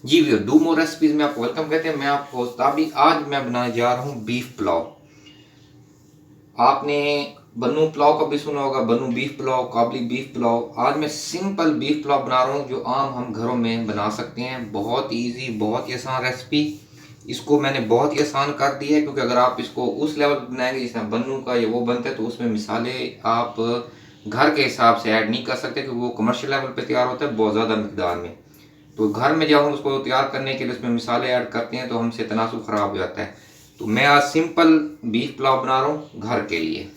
जी भैया, do more recipes में आपको वेलकम कहते हैं। मैं आपको होस्ट अभी आज मैं बनाने जा रहा हूँ बीफ पुलाव। आपने बन्नू पुलाव का भी सुना होगा, बन्नू बीफ पुलाव, काबली बीफ पुलाव। आज मैं सिंपल बीफ पुलाव बना रहा हूँ जो आम हम घरों में बना सकते हैं। बहुत ही ईजी, बहुत ही आसान रेसिपी। इसको मैंने बहुत ही आसान कर दिया है क्योंकि अगर आप इसको उस लेवल पर बनाएंगे जिस तरह बन्नू का या वो बनता है तो उसमें मिसाले आप घर के हिसाब से ऐड नहीं कर सकते क्योंकि वो कमर्शियल लेवल पे तैयार होता है बहुत ज़्यादा मकदार में। तो घर में जब हम उसको तैयार करने के लिए उसमें मिसाले ऐड करते हैं तो हमसे तनासुब ख़राब हो जाता है। तो मैं आज सिंपल बीफ पुलाव बना रहा हूँ घर के लिए।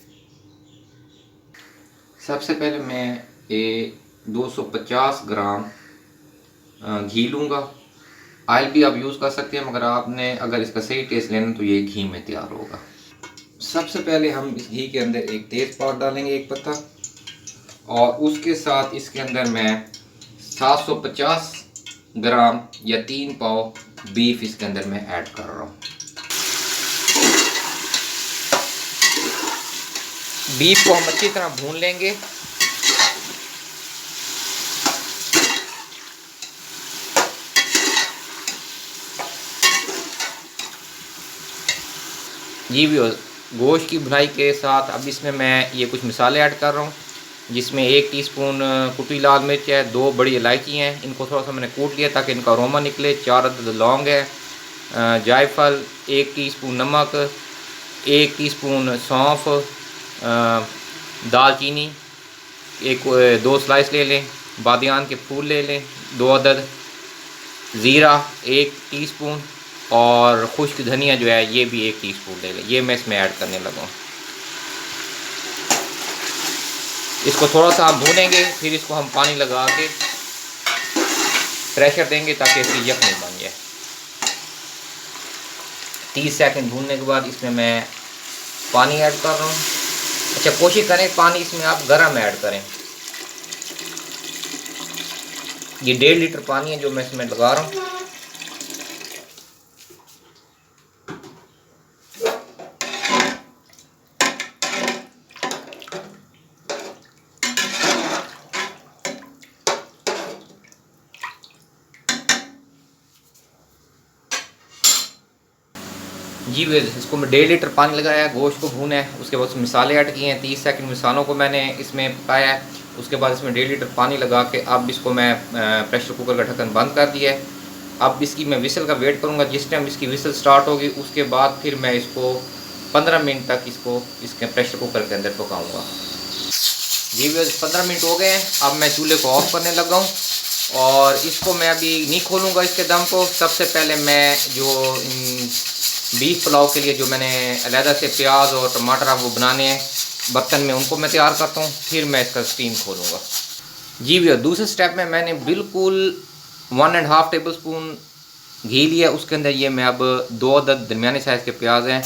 सबसे पहले मैं ये 250 ग्राम घी लूँगा। ऑयल भी आप यूज़ कर सकते हैं मगर आपने अगर इसका सही टेस्ट लेना तो ये घी में तैयार होगा। सबसे पहले हम इस घी के अंदर एक तेज़पात डालेंगे, एक पत्ता, और उसके साथ इसके अंदर मैं 750 ग्राम या 3 पाव बीफ इसके अंदर मैं ऐड कर रहा हूँ। बीफ को हम अच्छी तरह भून लेंगे। जी भी, गोश्त की भुनाई के साथ अब इसमें मैं ये कुछ मसाले ऐड कर रहा हूँ जिसमें 1 टीस्पून कुटी लाल मिर्च है, 2 बड़ी इलायची हैं, इनको थोड़ा सा मैंने कूट लिया ताकि इनका अरोमा निकले, 4 अदद लौंग है, जायफल, 1 टीस्पून नमक, 1 टीस्पून सौंफ, दालचीनी, एक 2 स्लाइस ले लें, बादियान के फूल ले लें 2 अदद, ज़ीरा 1 टीस्पून, और खुश्क धनिया जो है ये भी 1 टीस्पून ले लें। ये मैं इसमें ऐड करने लगा हूँ। इसको थोड़ा सा हम भूनेंगे, फिर इसको हम पानी लगा के प्रेशर देंगे ताकि इसकी यखनी बन जाए। 30 सेकंड भूनने के बाद इसमें मैं पानी ऐड कर रहा हूँ। अच्छा, कोशिश करें पानी इसमें आप गर्म ऐड करें। ये 1.5 लीटर पानी है जो मैं इसमें लगा रहा हूँ। जी वैसे इसको मैं 1.5 लीटर पानी लगाया है, गोश्त को भूना है, उसके बाद मसाले ऐड किए हैं, 30 सेकंड मसालों को मैंने इसमें पकाया है। उसके बाद इसमें 1.5 लीटर पानी लगा के अब इसको मैं प्रेशर कुकर का ढक्कन बंद कर दिया है। अब इसकी मैं विसल का वेट करूँगा। जिस टाइम इसकी विसल स्टार्ट होगी उसके बाद फिर मैं इसको 15 मिनट तक इसको इसके प्रेशर कुकर के अंदर पकाऊँगा। जी वैसे 15 मिनट हो गए हैं। अब मैं चूल्हे को ऑफ करने लगा हूँ और इसको मैं अभी नहीं खोलूँगा इसके दम को। सबसे पहले मैं जो बीफ पुलाव के लिए जो मैंने अलहदा से प्याज और टमाटर वो बनाने हैं बर्तन में, उनको मैं तैयार करता हूँ, फिर मैं इसका स्टीम खोलूँगा। जी भैया, दूसरे स्टेप में मैंने बिल्कुल 1.5 टेबल स्पून घी लिया। उसके अंदर ये मैं अब 2 अदद दरमियाने साइज़ के प्याज हैं,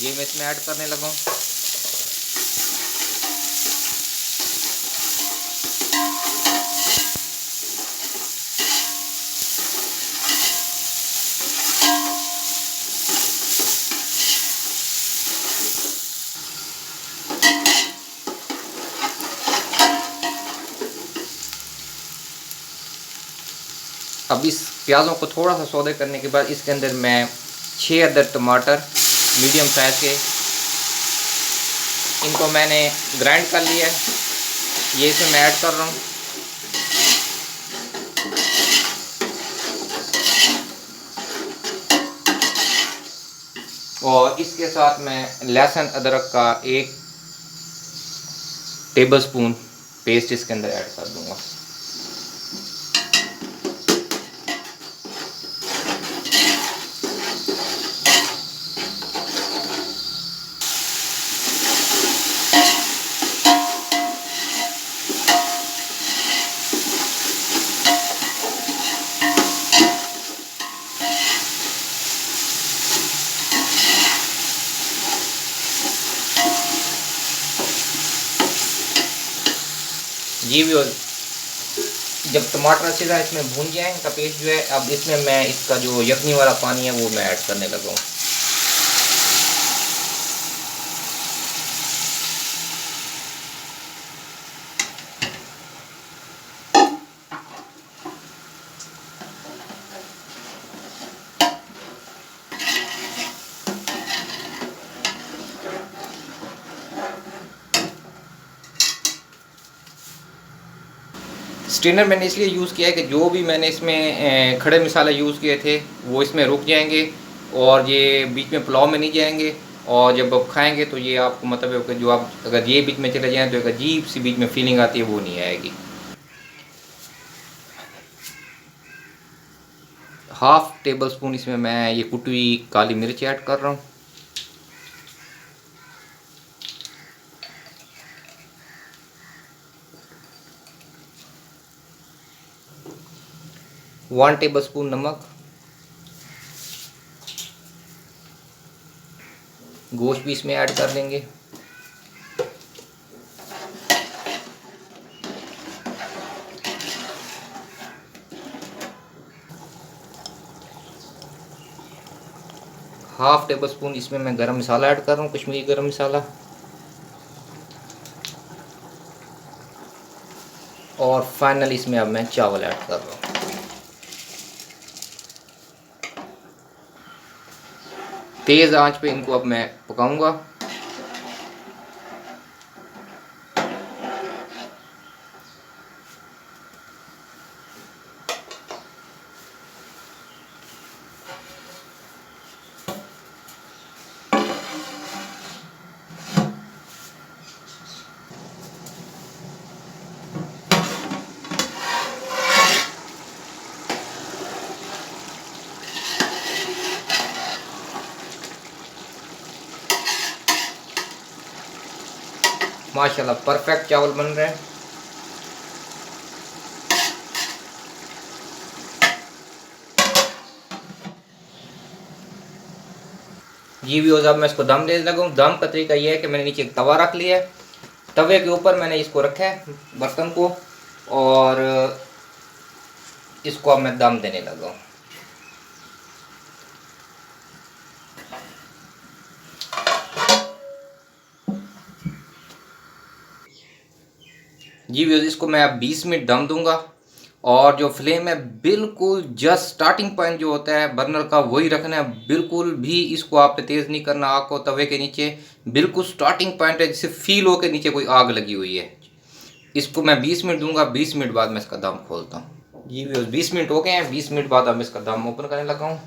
ये मैं इसमें ऐड करने लगा हूँ। अब इस प्याज़ों को थोड़ा सा सौदे करने के बाद इसके अंदर मैं 6 अदद टमाटर मीडियम साइज़ के, इनको मैंने ग्राइंड कर लिया है, ये इसमें मैं ऐड कर रहा हूँ। और इसके साथ मैं लहसुन अदरक का 1 टेबल स्पून पेस्ट इसके अंदर ऐड कर दूँगा। जी भी, जब टमाटर अच्छी तरह इसमें भून जाए इनका पेस्ट जो है, अब इसमें मैं इसका जो यखनी वाला पानी है वो मैं ऐड करने लगा हूँ। स्ट्रेनर मैंने इसलिए यूज़ किया है कि जो भी मैंने इसमें खड़े मसाले यूज़ किए थे वो इसमें रुक जाएंगे और ये बीच में पुलाव में नहीं जाएंगे, और जब आप खाएंगे तो ये आपको मतलब है कि जो आप अगर ये बीच में चले जाएँ तो एक अजीब सी बीच में फीलिंग आती है, वो नहीं आएगी। हाफ़ टेबल स्पून इसमें मैं ये कुटी हुई काली मिर्च ऐड कर रहा हूँ। वन टेबल स्पून नमक। गोश्त भी इसमें ऐड कर देंगे। हाफ़ टेबल स्पून इसमें मैं गरम मसाला ऐड कर रहा हूँ, कश्मीरी गरम मसाला। और फाइनल इसमें अब मैं चावल ऐड कर रहा हूँ। तेज़ आंच पे इनको अब मैं पकाऊंगा। माशाल्लाह परफेक्ट चावल बन रहे हैं। जी व्यूअर्स, अब मैं इसको दम देने लगा हूँ। दम का तरीका ये है कि मैंने नीचे एक तवा रख लिया है, तवे के ऊपर मैंने इसको रखा है बर्तन को, और इसको अब मैं दम देने लगा हूँ। जी व्यूअर्स, इसको मैं अब 20 मिनट दम दूंगा, और जो फ्लेम है बिल्कुल जस्ट स्टार्टिंग पॉइंट जो होता है बर्नर का वही रखना है। बिल्कुल भी इसको आपने तेज़ नहीं करना आग को तवे के नीचे। बिल्कुल स्टार्टिंग पॉइंट है, जिससे फील हो के नीचे कोई आग लगी हुई है। इसको मैं 20 मिनट दूंगा, 20 मिनट बाद मैं इसका दम खोलता हूँ। जी व्यूअर्स, 20 मिनट हो गए हैं। 20 मिनट बाद अब इसका दम ओपन करने लगा हूँ।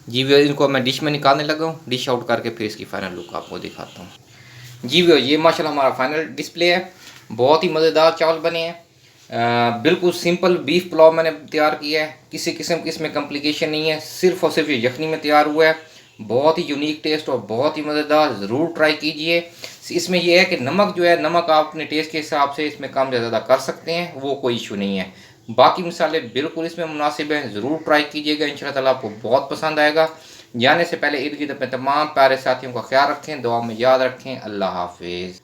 जी व्यूअर्स, इनको मैं डिश में निकालने लगा हूँ। डिश आउट करके फिर इसकी फाइनल लुक आपको दिखाता हूँ। जी व्यूअर्स, ये माशाल्लाह हमारा फाइनल डिस्प्ले है। बहुत ही मज़ेदार चावल बने हैं। बिल्कुल सिंपल बीफ पुलाव मैंने तैयार किया है। किसी किस्म की इसमें कॉम्प्लिकेशन नहीं है, सिर्फ़ और सिर्फ ये यखनी में तैयार हुआ है। बहुत ही यूनिक टेस्ट और बहुत ही मज़ेदार, ज़रूर ट्राई कीजिए। इसमें यह है कि नमक जो है, नमक आप अपने टेस्ट के हिसाब से इसमें कम या ज़्यादा कर सकते हैं, वो कोई इशू नहीं है। बाकी मसाले बिल्कुल इसमें मुनासिब हैं, ज़रूर ट्राई कीजिएगा। इंशाल्लाह ताला आपको बहुत पसंद आएगा। जाने से पहले इर्द गिर्द अपने तमाम प्यारे साथियों का ख्याल रखें, दुआ में याद रखें। अल्लाह हाफिज़।